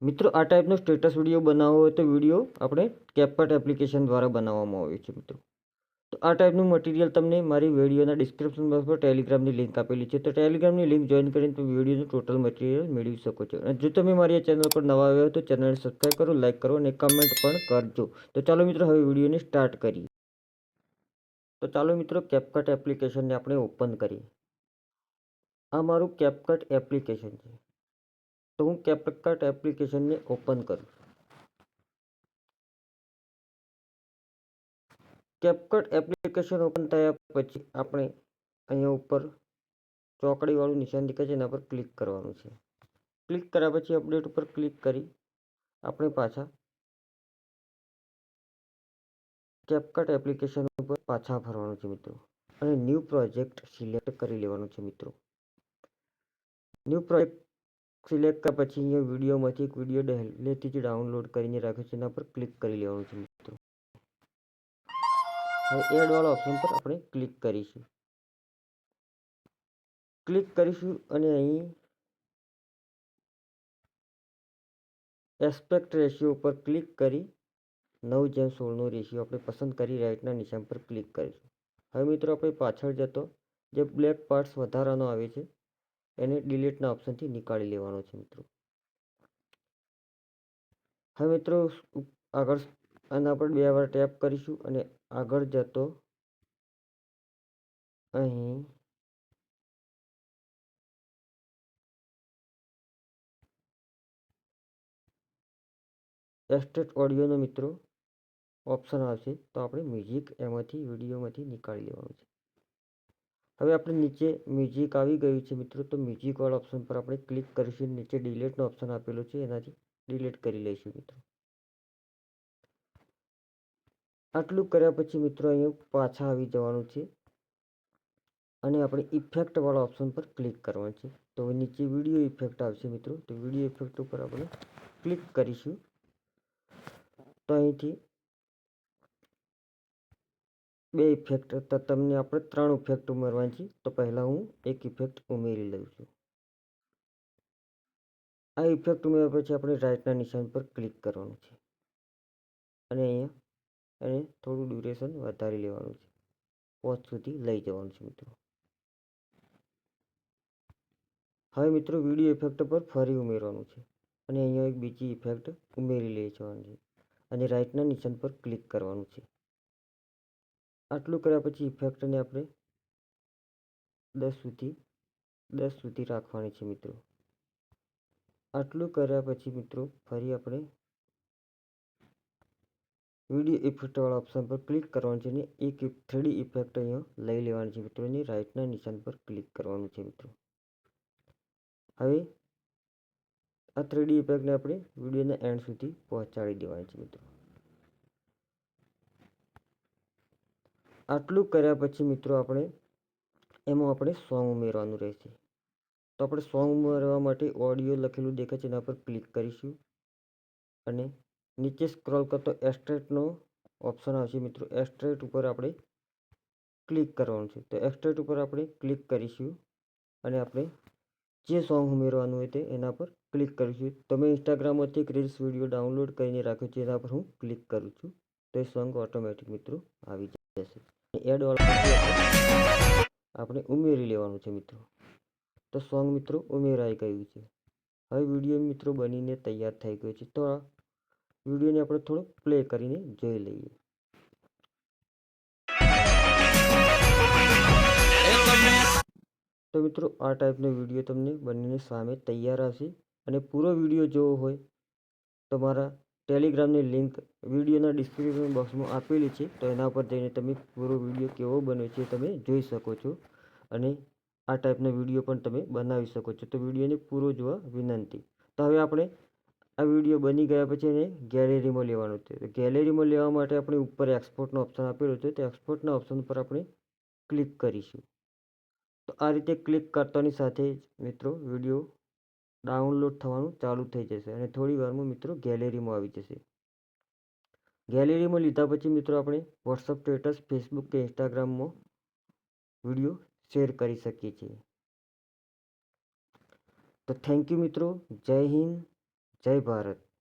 મિત્રો આ ટાઈપનો status video બનાવવો હોય તો વિડીયો આપણે કેપકટ એપ્લિકેશન દ્વારા બનાવવામાં આવે છે મિત્રો. તો આ ટાઈપનું મટીરિયલ તમને મારી વિડીયોના ડિસ્ક્રિપ્શન બોક્સ પર ટેલિગ્રામની લિંક આપેલી છે. તો ટેલિગ્રામની લિંક જોઈન કરીને તમે વિડીયોનું ટોટલ મટીરિયલ મેળવી શકો છો. અને જો તમે મારી આ ચેનલ પર નવા આવ્યા હોય તો ચેનલને સબસ્ક્રાઈબ કરો, લાઈક કરો અને કમેન્ટ પણ કરજો. તો ચાલો મિત્રો હવે વિડીયોને સ્ટાર્ટ કરીએ. તો ચાલો મિત્રો કેપકટ એપ્લિકેશનને આપણે ઓપન કરીએ. આ મારું કેપકટ એપ્લિકેશન છે. તો હું કેપકટ એપ્લિકેશનને ઓપન કરું. કેપકટ એપ્લિકેશન ઓપન થયા પછી આપણે અહીંયા ઉપર ચોકડીવાળું નિશાન દેખાય છે એના પર ક્લિક કરવાનું છે. ક્લિક કર્યા પછી અપડેટ ઉપર ક્લિક કરી આપણે પાછા કેપકટ એપ્લિકેશન ઉપર પાછા ફરવાનું છે મિત્રો. અને ન્યૂ પ્રોજેક્ટ સિલેક્ટ કરી લેવાનું છે મિત્રો. ન્યૂ પ્રોજેક્ટ સિલેક્ટ કર્યા પછી અહીંયા વિડીયોમાંથી એક વિડીયો પહેલેથી જ ડાઉનલોડ કરીને રાખ્યો છે એના પર ક્લિક કરી લેવાનું છે મિત્રો. હવે એડ વાળા ઓપ્શન પર આપણે ક્લિક કરીશું. ક્લિક કરીશું અને અહીં એસ્પેક્ટ રેશિયો ઉપર ક્લિક કરી 9:16નો રેશિયો આપણે પસંદ કરી રાઈટના નિશાન પર ક્લિક કરીશું. હવે મિત્રો આપણે પાછળ જતો જે બ્લેક પાર્ટ્સ વધારાનો આવે છે એને ડિલીટના ઓપ્શનથી નીકાળી લેવાનો છે મિત્રો. હવે મિત્રો આગળ આના પર 2 વાર ટેપ કરીશું અને આગળ જતો અહીં એક્સટ્રેક્ટ ઓડિયોનો મિત્રો ઓપ્શન આવશે તો આપણે મ્યુઝિક એમાંથી વિડીયોમાંથી નીકાળી લેવાનું છે. હવે આપણે નીચે મ્યુઝિક આવી ગયું છે મિત્રો. તો મ્યુઝિક વાળા ઓપ્શન પર આપણે ક્લિક કરીશું. નીચે ડિલીટનો ઓપ્શન આપેલો છે એનાથી ડિલીટ કરી લઈશું મિત્રો. આટલું કર્યા પછી મિત્રો અહીંયા પાછા આવી જવાનું છે અને આપણે ઇફેક્ટ વાળા ઓપ્શન પર ક્લિક કરવાનું છે. તો નીચે વિડીયો ઇફેક્ટ આવશે મિત્રો. તો વિડીયો ઇફેક્ટ ઉપર આપણે ક્લિક કરીશું. તો અહીંથી 2 ઇફેક્ટ તો તમને આપણે 3 ઇફેક્ટ ઉમેરવાની છે. તો પહેલાં હું એક ઇફેક્ટ ઉમેરી લઉં છું. આ ઇફેક્ટ ઉમેર્યા પછી આપણે રાઈટના નિશાન પર ક્લિક કરવાનું છે અને અહીંયા એને થોડું ડ્યુરેશન વધારી લેવાનું છે. 5 સુધી લઈ જવાનું છે મિત્રો. હવે મિત્રો વિડીયો ઇફેક્ટ પર ફરી ઉમેરવાનું છે અને અહીંયા એક બીજી ઇફેક્ટ ઉમેરી લઈ જવાની છે અને રાઈટના નિશાન પર ક્લિક કરવાનું છે. આટલું કર્યા પછી ઇફેક્ટને આપણે 10 સુધી રાખવાની છે મિત્રો. આટલું કર્યા પછી મિત્રો ફરી આપણે વિડીયો ઇફેક્ટ વાળા ઓપ્શન પર ક્લિક કરવાનું છે અને એક 3D ઇફેક્ટ અહીંયા લઈ લેવાની છે મિત્રો અને રાઈટના નિશાન પર ક્લિક કરવાનું છે મિત્રો. હવે આ 3D ઇફેક્ટને આપણે વિડીયોના એન્ડ સુધી પહોંચાડી દેવાની છે મિત્રો. આટલું કર્યા પછી મિત્રો એમાં આપણે સોંગ ઉમેરવાનું રહેશે. તો આપણે સોંગ ઉમેરવા માટે ઓડિયો લખેલું દેખાય છે એના પર ક્લિક કરીશું અને નીચે સ્ક્રોલ કરતો એક્સટ્રેક્ટનો ઓપ્શન આવશે મિત્રો. એક્સટ્રેક્ટ ઉપર આપણે ક્લિક કરવાનું છે. તો એક્સટ્રેક્ટ ઉપર આપણે ક્લિક કરીશું અને આપણે જે સોંગ ઉમેરવાનું હોય તે એના પર ક્લિક કરીશું. તમે ઇન્સ્ટાગ્રામમાંથી એક રીલ્સ વિડીયો ડાઉનલોડ કરીને રાખ્યો છે એના પર હું ક્લિક કરું છું તો એ સોંગ ઓટોમેટિક મિત્રો આવી જશે. એડ વાળા આપણે ઉમેરી લેવાનું છે મિત્રો. તો સોંગ મિત્રો ઉમેરાઈ ગયું છે. હવે વિડીયો મિત્રો બનીને તૈયાર થઈ ગયો છે. તો આ વિડીયોને આપણે થોડો પ્લે કરીને જોઈ લઈએ. તો મિત્રો આ ટાઈપનો વિડીયો તમને બનીને સામે તૈયાર આવશે. અને પૂરો વિડીયો જોવો હોય તો મારા ટેલિગ્રામની લિંક વિડીયોના ડિસ્ક્રિપ્શન બોક્સમાં આપેલી છે. તો એના પર જઈને તમે પૂરો વિડીયો કેવો બન્યો છે તમે જોઈ શકો છો અને આ ટાઈપનો વિડીયો પણ તમે બનાવી શકો છો. તો વિડીયોને પૂરો જોવા વિનંતી. તો હવે આપણે આ વિડીયો બની ગયા પછી એને ગેલેરીમાં લેવાનું છે. તો ગેલેરીમાં લેવા માટે આપણે ઉપર એક્સપોર્ટનો ઓપ્શન આપેલો છે. તો એક્સપોર્ટના ઓપ્શન પર આપણે ક્લિક કરીશું. તો આ રીતે ક્લિક કરતાની સાથે જ મિત્રો વિડીયો ડાઉનલોડ થવાનું ચાલુ થઈ જશે અને થોડી વારમાં મિત્રો ગેલેરીમાં આવી જશે. ગેલેરીમાં લીધા પછી મિત્રો આપણે વોટ્સઅપ સ્ટેટસ, ફેસબુક કે ઇન્સ્ટાગ્રામમાં વિડીયો શેર કરી શકીએ છીએ. તો થેન્ક યુ મિત્રો. જય હિન્દ, જય ભારત.